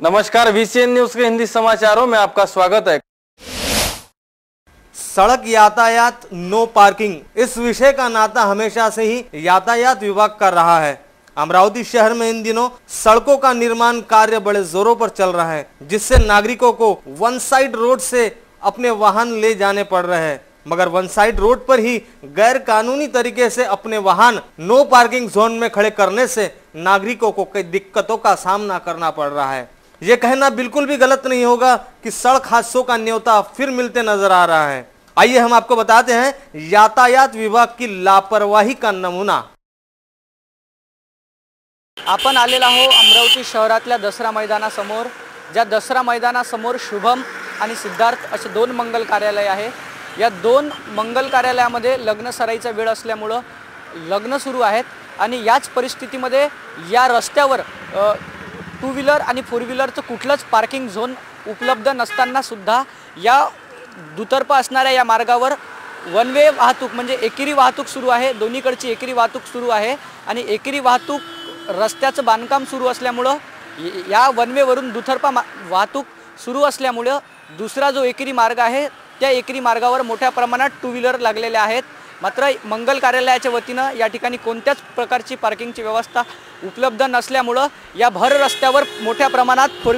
नमस्कार, VCN news के हिंदी समाचारों में आपका स्वागत है। सड़क यातायात नो पार्किंग, इस विषय का नाता हमेशा से ही यातायात विभाग कर रहा है। अमरावती शहर में इन दिनों सड़कों का निर्माण कार्य बड़े जोरों पर चल रहा है, जिससे नागरिकों को वन साइड रोड से अपने वाहन ले जाने पड़ रहे हैं। मगर वन साइड रोड पर ही गैर कानूनी तरीके से अपने वाहन नो पार्किंग जोन में खड़े करने से नागरिकों को कई दिक्कतों का सामना करना पड़ रहा है। ये कहना बिल्कुल भी गलत नहीं होगा कि सड़क हादसों का न्योता फिर मिलते नजर आ रहा है। आइए हम आपको बताते हैं यातायात विभाग की लापरवाही का नमूना। आपण आलेला आहो अमरावती शहरातल्या दसरा मैदानासमोर, ज्या दसरा मैदानासमोर शुभम आणि सिद्धार्थ असे दोन मंगल कार्यालय आहे। या दोन मंगल कार्यालयामध्ये लग्न सराईचा वेळ असल्यामुळे लग्न सुरू आहेत आणि याच परिस्थितीमध्ये या रस्त्यावर टू व्हीलर आणि फोर व्हीलरचं कुठलंच पार्किंग झोन उपलब्ध नसताना सुद्धा या दुतर्फा असणाऱ्या या मार्गावर वन वे वाहतूक म्हणजे एकेरी वाहतूक सुरू आहे। दोन्हीकडची एकेरी वाहतूक सुरू आहे आणि एकेरी वाहतूक रस्त्याचं बांधकाम सुरू असल्यामुळे या वन वे वरून दुतर्फा वाहतूक सुरू असल्यामुळे दुसरा जो एकेरी मार्ग आहे त्या एकेरी मार्गावर मोठ्या प्रमाणात टू व्हीलर लागलेले आहेत। मात्र मंगल कार्यालयाच्या वतीनं या ठिकाणी कोणत्याच प्रकारची पार्किंगची व्यवस्था उपलब्ध नसल्यामुळे या भर रस्त्यावर मोठ्या प्रमाणात फोर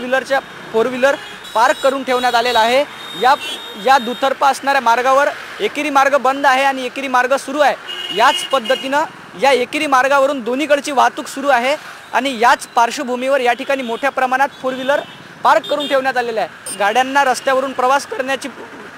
व्हीलर पार्क करून ठेवण्यात आलेला आहे। या दुतर्फा असणाऱ्या मार्गावर एकेरी मार्ग बंद आहे आणि एकेरी मार्ग सुरू आहे। याच पद्धतीनं या एकेरी मार्गावरून दोन्हीकडची वाहतूक सुरू आहे आणि याच पार्श्वभूमीवर या ठिकाणी मोठ्या प्रमाणात फोर व्हीलर पार्क करून ठेवण्यात आलेले आहे। गाड्यांना रस्त्यावरून प्रवास करण्याची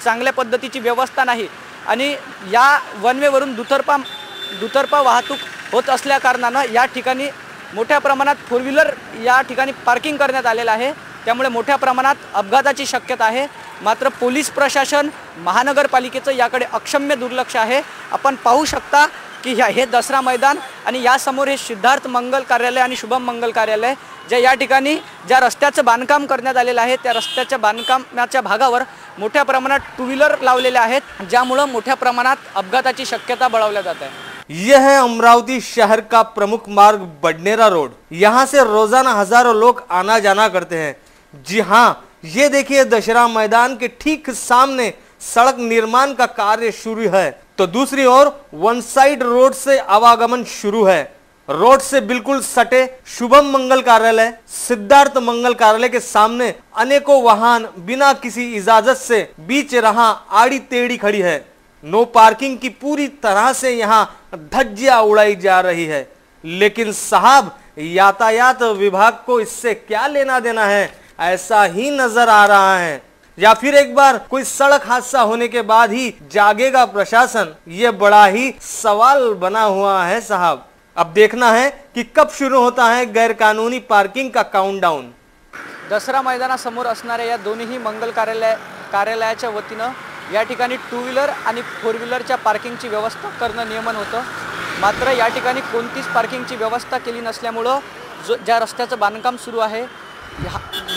चांगल्या पद्धतीची व्यवस्था नाही आणि या वन वे वरून दुतर्फा वाहतूक होत असल्या कारणाने या ठिकाणी मोठ्या प्रमाणात फोर व्हीलर या ठिकाणी पार्किंग करण्यात आलेलं आहे। त्यामुळे मोठ्या प्रमाणात अपघाताची शक्यता आहे। मात्र पोलीस प्रशासन, महानगरपालिकेचं याकडे अक्षम्य दुर्लक्ष आहे। आपण पाहू शकता की हे दसरा मैदान आणि या समोर हे सिद्धार्थ मंगल कार्यालय आणि शुभम मंगल कार्यालय, या ठिकाणी ज्या रस्त्याचं बांधकाम करण्यात आलेलं आहे त्या रस्त्याच्या बांधकामाच्या भागावर मोठ्या प्रमाणात टू व्हीलर लावलेले आहेत, ज्यामुळे मोठ्या प्रमाणात अपघाताची शक्यता बळावल्या जात आहे। यह है अमरावती शहर का प्रमुख मार्ग बडनेरा रोड। यहाँ से रोजाना हजारों लोग आना जाना करते हैं। जी हाँ, ये देखिए दशहरा मैदान के ठीक सामने सड़क निर्माण का कार्य शुरू है, तो दूसरी ओर वन साइड रोड से आवागमन शुरू है। रोड से बिल्कुल सटे शुभम मंगल कार्यालय, सिद्धार्थ मंगल कार्यालय के सामने अनेकों वाहन बिना किसी इजाजत से बीच राह आड़ी टेढ़ी खड़ी है। नो पार्किंग की पूरी तरह से यहाँ धज्जियां उड़ाई जा रही है। लेकिन साहब, यातायात विभाग को इससे क्या लेना देना है, ऐसा ही नजर आ रहा है। या फिर एक बार कोई सड़क हादसा होने के बाद ही जागेगा प्रशासन, ये बड़ा ही सवाल बना हुआ है साहब। अब देखना है कि कब शुरू होता है गैर कानूनी पार्किंग का काउंटडाउन। दसरा मैदानासमोर असणाऱ्या या दोन्ही मंगल कार्यालयाच्या वतीनं या ठिकाणी टू व्हीलर आणि फोर व्हीलरच्या पार्किंगची व्यवस्था करणं नियमन होतं। मात्र या ठिकाणी कोणतीच पार्किंगची व्यवस्था केली नसल्यामुळं ज्या रस्त्याचं बांधकाम सुरू आहे,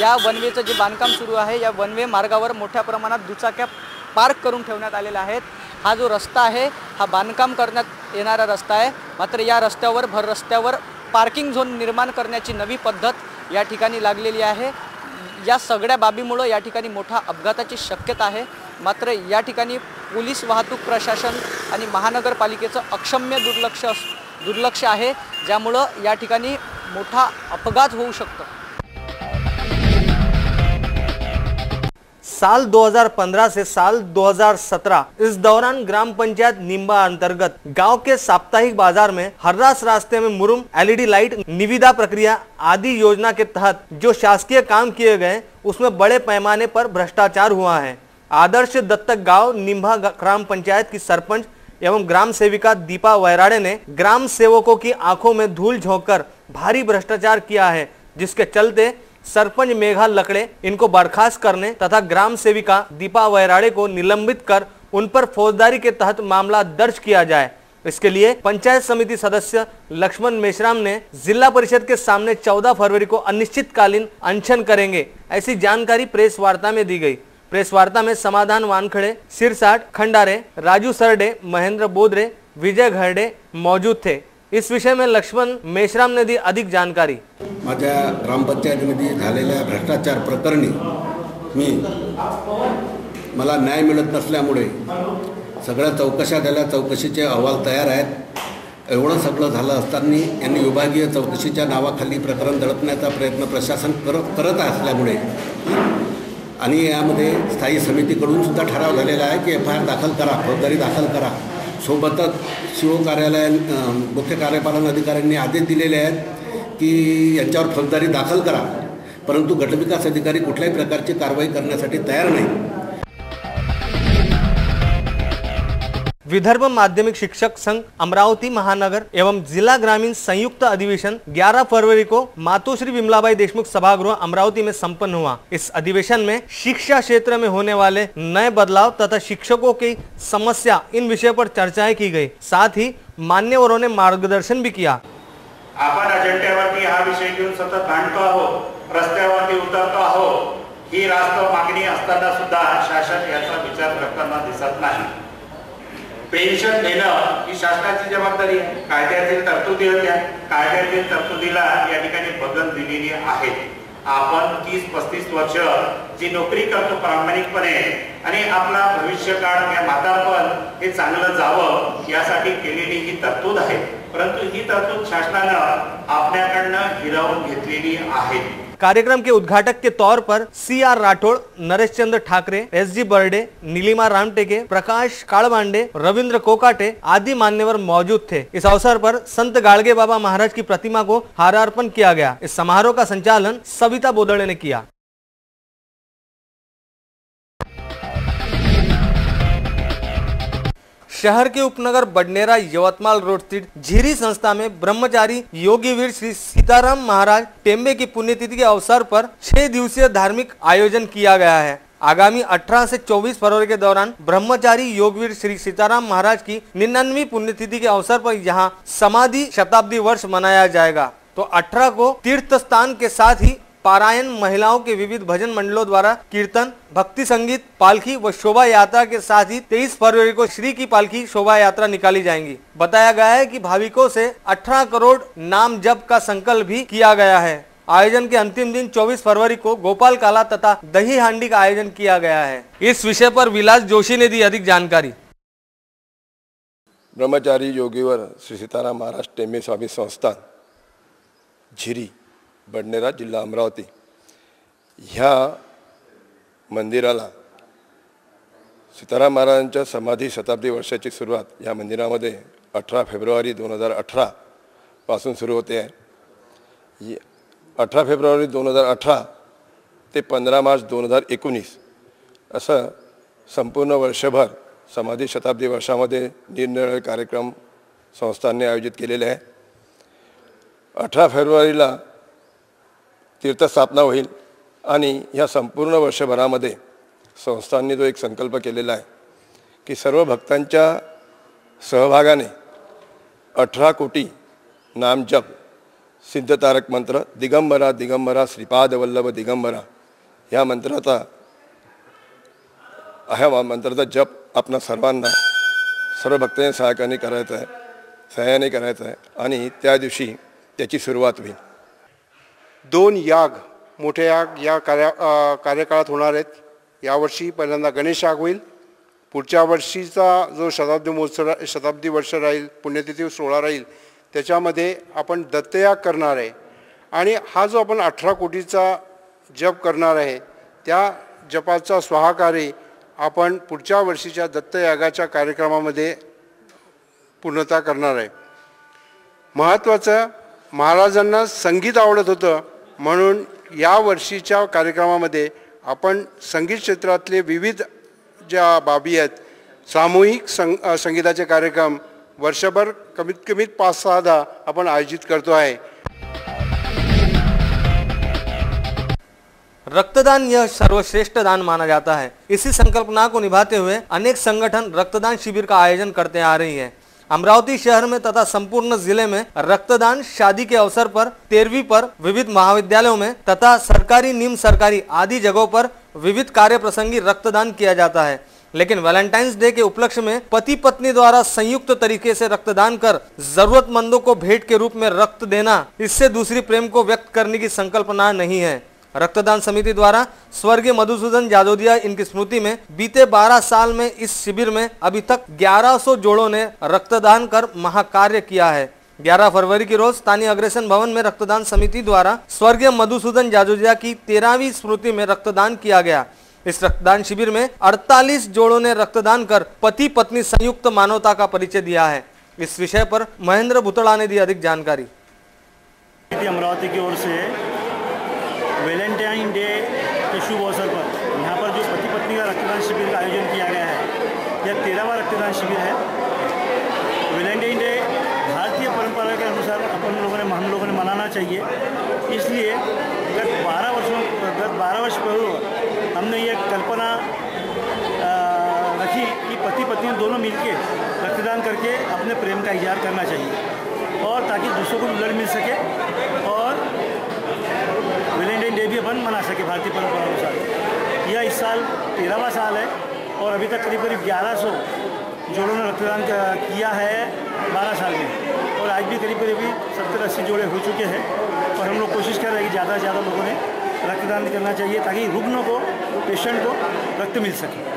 या वनवेचं जे बांधकाम सुरू आहे, या वनवे मार्गावर मोठ्या प्रमाणात दुचाक्या पार्क करून ठेवण्यात आलेला आहेत। हा जो रस्ता आहे हा बांधकाम करण्यात येणारा रस्ता आहे। मात्र या रस्त्यावर भर रस्त्यावर पार्किंग झोन निर्माण करण्याची नवी पद्धत या ठिकाणी लागलेली आहे। या सगळ्या बाबीमुळे या ठिकाणी मोठा अपघाताची शक्यता आहे। मात्र या ठिकाणी पोलीस, वाहतूक प्रशासन आणि महानगरपालिकेचं अक्षम्य दुर्लक्ष आहे, ज्यामुळे या ठिकाणी मोठा अपघात होऊ शकतो। साल 2015 से साल 2017 इस दौरान ग्राम पंचायत निम्बा अंतर्गत गांव के साप्ताहिक बाजार में हर्रास रास्ते में मुरुम, LED लाइट, निविदा प्रक्रिया आदि योजना के तहत जो शासकीय काम किए गए, उसमें बड़े पैमाने पर भ्रष्टाचार हुआ है। आदर्श दत्तक गांव निम्बा ग्राम पंचायत की सरपंच एवं ग्राम सेविका दीपा वैराड़े ने ग्राम सेवकों की आंखों में धूल झोंककर भारी भ्रष्टाचार किया है, जिसके चलते सरपंच मेघा लकड़े इनको बर्खास्त करने तथा ग्राम सेविका दीपा वैराड़े को निलंबित कर उन पर फौजदारी के तहत मामला दर्ज किया जाए। इसके लिए पंचायत समिति सदस्य लक्ष्मण मेश्राम ने जिला परिषद के सामने 14 फरवरी को अनिश्चितकालीन अनशन करेंगे, ऐसी जानकारी प्रेस वार्ता में दी गई। प्रेस वार्ता में समाधान वानखड़े, सिरसाट, खंडारे, राजू सरडे, महेंद्र बोदरे, विजय घरडे मौजूद थे। इस विषय में लक्ष्मण मेश्राम ने दी अधिक जानकारी। माझ्या ग्रामपंचायतीमध्ये झालेल्या भ्रष्टाचार प्रकरणी मला न्याय मिळत नसल्यामुळे सगळ्या चौकशा झाल्या, चौकशीचे अहवाल तयार आहेत। एवढं सगळं झालं असताना यांनी विभागीय चौकशीच्या नावाखाली प्रकरण दडपण्याचा प्रयत्न प्रशासन करत असल्यामुळे आणि यामध्ये स्थायी समितीकडून सुद्धा ठराव झालेला आहे की FIR दाखल करा, फौजदारी दाखल करा। सोबतच CO कार्यालय मुख्य कार्यपालन अधिकाऱ्यांनी आदेश दिलेले आहेत की यांच्यावर फौजदारी दाखल करा, परंतु गटविकास अधिकारी कुठल्याही प्रकारची कारवाई करण्यासाठी तयार नाही। विदर्भ माध्यमिक शिक्षक संघ अमरावती महानगर एवं जिला ग्रामीण संयुक्त अधिवेशन 11 फरवरी को मातोश्री विमलाबाई देशमुख सभागृह अमरावती में संपन्न हुआ। इस अधिवेशन में शिक्षा क्षेत्र में होने वाले नए बदलाव तथा शिक्षकों की समस्या इन विषय पर चर्चाएं की गई। साथ ही मान्यवरों ने मार्गदर्शन भी किया। आपण अजेंड्यावरती हा विषय घेऊन सतत भांडतो आहोत, रस्त्यावरती उतरतो आहोत, ही रास्त मागणी असताना सुद्धा शासन याचा विचार करताना दिसत नाही। पेन्शन देणं ही शासनाची जबाबदारी आहे। कायद्यातील तरतुदी होत्या, कायद्यातील तरतुदीला या ठिकाणी बदल दिलेली आहेत। आपण 30-35 वर्ष जी नोकरी करतो प्रामाणिकपणे आणि आपला भविष्यकाळ या म्हातारपण हे चांगलं जावं यासाठी केलेली ही तरतूद आहे, परंतु ही तरतूद शासनाने आपल्याकडनं हिरावून घेतलेली आहे। कार्यक्रम के उद्घाटक के तौर पर CR राठौड़, नरेश चंद्र ठाकरे, SG बर्डे, नीलिमा रामटेके, प्रकाश काळबांडे, रविंद्र कोकाटे आदि मान्यवर मौजूद थे। इस अवसर पर संत गाड़गे बाबा महाराज की प्रतिमा को हारार्पण किया गया। इस समारोह का संचालन सविता बोदड़े ने किया। शहर के उपनगर बडनेरा यवतमाल रोड स्थित झिरी संस्था में ब्रह्मचारी योगीवीर श्री सीताराम महाराज टेम्बे की पुण्यतिथि के अवसर पर 6 दिवसीय धार्मिक आयोजन किया गया है। आगामी 18 से 24 फरवरी के दौरान ब्रह्मचारी योगवीर श्री सीताराम महाराज की 99वीं पुण्यतिथि के अवसर पर यहां समाधि शताब्दी वर्ष मनाया जाएगा। तो 18 को तीर्थ स्थान के साथ ही पारायण, महिलाओं के विविध भजन मंडलों द्वारा कीर्तन, भक्ति संगीत, पालकी व शोभा यात्रा के साथ ही 23 फरवरी को श्री की पालकी शोभा यात्रा निकाली जाएंगी। बताया गया है कि भाविकों से 18 करोड़ नाम जप का संकल्प भी किया गया है। आयोजन के अंतिम दिन 24 फरवरी को गोपाल काला तथा दही हांडी का आयोजन किया गया है। इस विषय पर विलास जोशी ने दी अधिक जानकारी। ब्रह्मचारी योगीवर श्री सीताराम महाराज टेम्बे स्वामी संस्थान झिरी बडनेरा जिल्हा अमरावती ह्या मंदिराला सीताराम महाराजांच्या समाधी शताब्दी वर्षाची सुरुवात या मंदिरामध्ये 18 फेब्रुवारी 2018 पासून सुरू होते आहे। 18 फेब्रुवारी 2018 ते 15 मार्च 2019 असं संपूर्ण वर्षभर समाधी शताब्दी वर्षामध्ये निरनिराळे कार्यक्रम संस्थांनी आयोजित केलेले आहे। 18 फेब्रुवारीला तीर्थस्थापना होईल आणि या संपूर्ण वर्षभरामध्ये संस्थांनी जो एक संकल्प केलेला आहे की सर्व भक्तांच्या सहभागाने 18 कोटी नाम जप सिद्ध तारक मंत्र दिगंबरा दिगंबरा श्रीपाद वल्लभ दिगंबरा या मंत्राचा जप आपणा सर्वांना सर्व भक्तांनी सहाय्याने करायचा आहे आणि त्या दिवशी त्याची सुरुवात होईल। 2 याग, मोठे याग या कार्यकाळात होणार आहेत। यावर्षी पहिल्यांदा गणेश याग होईल। पुढच्या वर्षीचा जो शताब्दी वर्ष राहील, पुण्यतिथी सोहळा राहील, त्याच्यामध्ये आपण दत्तयाग करणार आहे आणि हा जो आपण 18 कोटीचा जप करणार आहे त्या जपाचा स्वाहाकारी आपण पुढच्या वर्षीच्या दत्तयागाच्या कार्यक्रमामध्ये पूर्णता करणार आहे। महत्त्वाचं, महाराजांना संगीत आवडत होतं म्हणून या वर्षीच्या कार्यक्रमामध्ये आपण संगीत क्षेत्रातले विविध ज्या बाबी आहेत, सामूहिक संगीताचे कार्यक्रम वर्षभर कमीत कमी 5-6 आपण आयोजित करतो आहे। रक्तदान यह सर्वश्रेष्ठ दान माना जाता है। इसी संकल्पना को निभाते हुए अनेक संगठन रक्तदान शिविर का आयोजन करते आ रही है। अमरावती शहर में तथा संपूर्ण जिले में रक्तदान, शादी के अवसर पर, 13वीं पर, विविध महाविद्यालयों में तथा सरकारी, निम्न सरकारी आदि जगहों पर विविध कार्य प्रसंगी रक्तदान किया जाता है। लेकिन वैलेंटाइंस डे के उपलक्ष्य में पति पत्नी द्वारा संयुक्त तरीके से रक्तदान कर जरूरतमंदों को भेंट के रूप में रक्त देना, इससे दूसरी प्रेम को व्यक्त करने की संकल्पना नहीं है। रक्तदान समिति द्वारा स्वर्गीय मधुसूदन जाजोदिया इनकी स्मृति में बीते 12 साल में इस शिविर में अभी तक 1100 जोड़ों ने रक्तदान कर महाकार्य किया है। 11 फरवरी की रोज स्थानीय अग्रसेन भवन में रक्तदान समिति द्वारा स्वर्गीय मधुसूदन जाजोदिया की 13वीं स्मृति में रक्तदान किया गया। इस रक्तदान शिविर में 48 जोड़ों ने रक्तदान कर पति पत्नी संयुक्त मानवता का परिचय दिया है। इस विषय पर महेंद्र भुतड़ा ने दी अधिक जानकारी। अमरावती की ओर से वैलेंटाइन डे के शुभ अवसर पर यहाँ पर जो पति पत्नी का रक्तदान शिविर का आयोजन किया गया है, यह 13वां रक्तदान शिविर है। वैलेंटाइन डे भारतीय परंपरा के अनुसार हम लोगों ने मनाना चाहिए। इसलिए गत 12 वर्ष पूर्व हमने ये कल्पना रखी कि पति पत्नी दोनों मिलकर रक्तदान करके अपने प्रेम का इजहार करना चाहिए और ताकि दूसरों को ब्लड मिल सके और वैलेंटाइन डे भी अपन मना सके भारतीय परंपरा अनुसार। यह इस साल 13वां साल है और अभी तक करीब 1100 जोड़ों ने रक्तदान किया है 12 साल में, और आज भी करीब 70-80 जोड़े हो चुके हैं। और हम लोग कोशिश कर रहे हैं कि ज़्यादा से ज़्यादा लोगों ने रक्तदान करना चाहिए ताकि रुग्णों को, पेशेंट को रक्त मिल सके।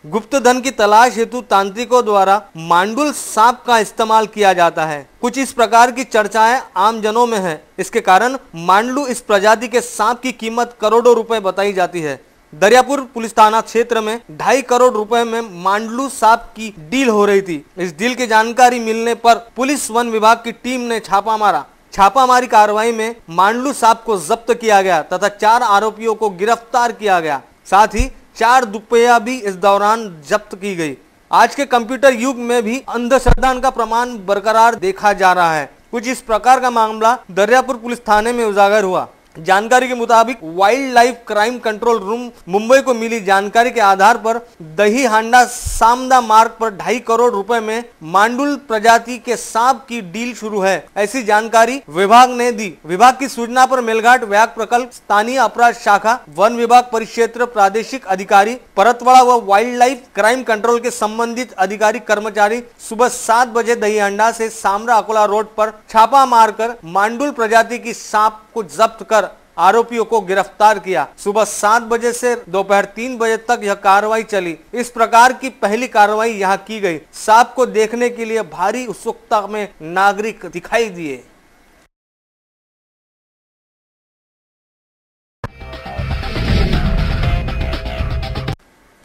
गुप्त धन की तलाश हेतु तांत्रिकों द्वारा मांडुल सांप का इस्तेमाल किया जाता है। कुछ इस प्रकार की चर्चाएं आम जनों में है। इसके कारण मांडलू इस प्रजाति के सांप की कीमत करोड़ों रुपए बताई जाती है। दरियापुर पुलिस थाना क्षेत्र में 2.5 करोड़ रुपए में मांडलू सांप की डील हो रही थी। इस डील की जानकारी मिलने पर पुलिस वन विभाग की टीम ने छापा मारा। छापामारी कार्रवाई में मांडलू सांप को जब्त किया गया तथा 4 आरोपियों को गिरफ्तार किया गया। साथ ही 4 दुपहिया भी इस दौरान जब्त की गई। आज के कंप्यूटर युग में भी अंधश्रद्धा का प्रमाण बरकरार देखा जा रहा है। कुछ इस प्रकार का मामला दरियापुर पुलिस थाने में उजागर हुआ। जानकारी के मुताबिक wild life crime control room Mumbai को मिली जानकारी के आधार पर दही हांडा सामदा मार्ग पर 2.5 करोड़ रुपए में मांडुल प्रजाति के सांप की डील शुरू है, ऐसी जानकारी विभाग ने दी। विभाग की सूचना पर मेलघाट व्याघ्र प्रकल्प, स्थानीय अपराध शाखा, वन विभाग परिक्षेत्र प्रादेशिक अधिकारी परतवाड़ा व वाइल्ड लाइफ क्राइम कंट्रोल के संबंधित अधिकारी कर्मचारी सुबह 7 बजे दही हांडा से सामरा अकोला रोड पर छापा मारकर मांडुल प्रजाति की सांप को जब्त कर आरोपियों को गिरफ्तार किया। सुबह 7 बजे से दोपहर 3 बजे तक यह कार्रवाई चली। इस प्रकार की पहली कार्रवाई यहां की गई। सांप को देखने के लिए भारी उत्सुकता में नागरिक दिखाई दिए।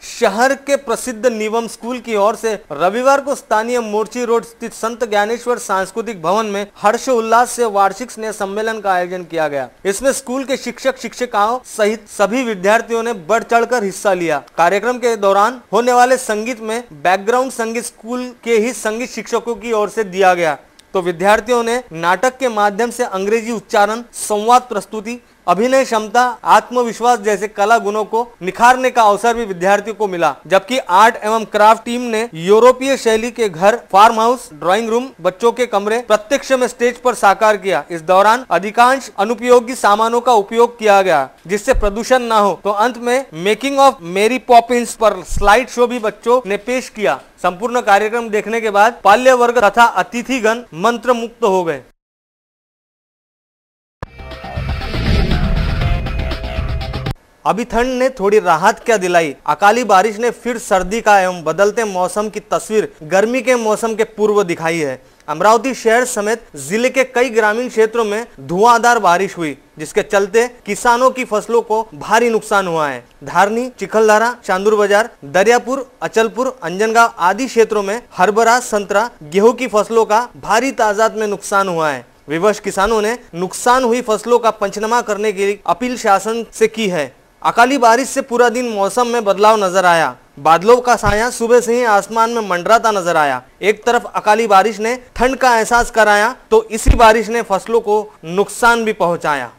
शहर के प्रसिद्ध निवम स्कूल की ओर से रविवार को स्थानीय मोर्ची रोड स्थित संत ज्ञानेश्वर सांस्कृतिक भवन में हर्ष उल्लास से वार्षिक स्नेह सम्मेलन का आयोजन किया गया। इसमें स्कूल के शिक्षक शिक्षिकाओं सहित सभी विद्यार्थियों ने बढ़ चढ़कर हिस्सा लिया। कार्यक्रम के दौरान होने वाले संगीत में बैकग्राउंड संगीत स्कूल के ही संगीत शिक्षकों की ओर से दिया गया, तो विद्यार्थियों ने नाटक के माध्यम से अंग्रेजी उच्चारण, संवाद प्रस्तुति, अभिनय क्षमता, आत्मविश्वास जैसे कला गुणों को निखारने का अवसर भी विद्यार्थियों को मिला। जबकि आर्ट एवं क्राफ्ट टीम ने यूरोपीय शैली के घर, फार्म हाउस, ड्राइंग रूम, बच्चों के कमरे प्रत्यक्ष में स्टेज पर साकार किया। इस दौरान अधिकांश अनुपयोगी सामानों का उपयोग किया गया जिससे प्रदूषण न हो। तो अंत में मेकिंग ऑफ मेरी पॉपिंस पर स्लाइड शो भी बच्चों ने पेश किया। संपूर्ण कार्यक्रम देखने के बाद बाल्य वर्ग तथा अतिथिगण मंत्र मुक्त हो गए। अभी ठंड ने थोड़ी राहत क्या दिलाई। अकाली बारिश ने फिर सर्दी का एवं बदलते मौसम की तस्वीर गर्मी के मौसम के पूर्व दिखाई है। अमरावती शहर समेत जिले के कई ग्रामीण क्षेत्रों में धुआंधार बारिश हुई, जिसके चलते किसानों की फसलों को भारी नुकसान हुआ है। धारनी, चिखलदरा, चांदूर बाजार, दरियापुर, अचलपुर, अंजनगांव आदि क्षेत्रों में हरभरा, संतरा, गेहूं की फसलों का भारी तादाद में नुकसान हुआ है। विवश किसानों ने नुकसान हुई फसलों का पंचनामा करने की अपील शासन से की है। अकाली बारिश से पूरा दिन मौसम में बदलाव नजर आया। बादलों का साया सुबह से ही आसमान में मंडराता नजर आया। एक तरफ अकाली बारिश ने ठंड का एहसास कराया तो इसी बारिश ने फसलों को नुकसान भी पहुंचाया।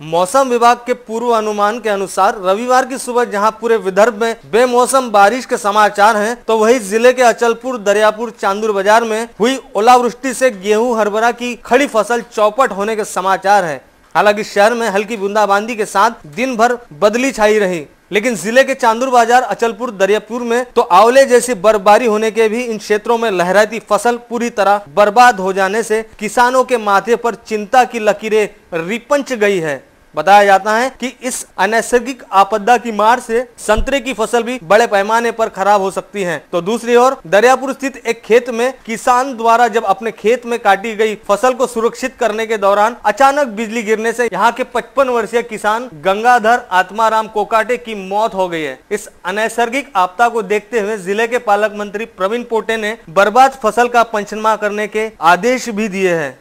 मौसम विभाग के पूर्व अनुमान के अनुसार रविवार की सुबह जहां पूरे विदर्भ में बेमौसम बारिश के समाचार हैं, तो वहीं जिले के अचलपुर, दरियापुर, चांदूर बाजार में हुई ओलावृष्टि से गेहूं, हरभरा की खड़ी फसल चौपट होने के समाचार हैं। हालांकि शहर में हल्की बूंदाबांदी के साथ दिन भर बदली छाई रही, लेकिन जिले के चांदूर बाजार, अचलपुर, दरियापुर में तो आंवले जैसी बर्फबारी होने के भी इन क्षेत्रों में लहराती फसल पूरी तरह बर्बाद हो जाने से किसानों के माथे पर चिंता की लकीरें रिपंच गई है। बताया जाता है कि इस अनैसर्गिक आपदा की मार से संतरे की फसल भी बड़े पैमाने पर खराब हो सकती है। तो दूसरी ओर दरियापुर स्थित एक खेत में किसान द्वारा जब अपने खेत में काटी गई फसल को सुरक्षित करने के दौरान अचानक बिजली गिरने से यहाँ के 55 वर्षीय किसान गंगाधर आत्माराम कोकाटे की मौत हो गई है। इस अनैसर्गिक आपदा को देखते हुए जिले के पालक मंत्री प्रवीण पोटे ने बर्बाद फसल का पंचनामा करने के आदेश भी दिए हैं।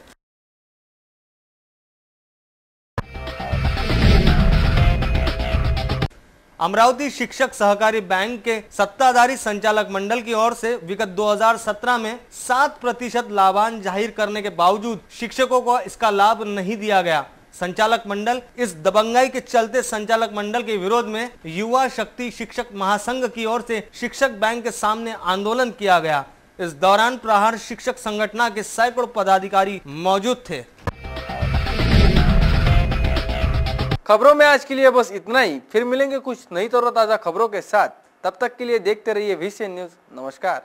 अमरावती शिक्षक सहकारी बैंक के सत्ताधारी संचालक मंडल की ओर से विगत 2017 में 7% लाभांश जाहिर करने के बावजूद शिक्षकों को इसका लाभ नहीं दिया गया। संचालक मंडल इस दबंगाई के चलते संचालक मंडल के विरोध में युवा शक्ति शिक्षक महासंघ की ओर से शिक्षक बैंक के सामने आंदोलन किया गया। इस दौरान प्रहार शिक्षक संगठन के सैकड़ों पदाधिकारी मौजूद थे। खबरों में आज के लिए बस इतना ही। फिर मिलेंगे कुछ नई तरोताजा खबरों के साथ। तब तक के लिए देखते रहिए VCN न्यूज। नमस्कार।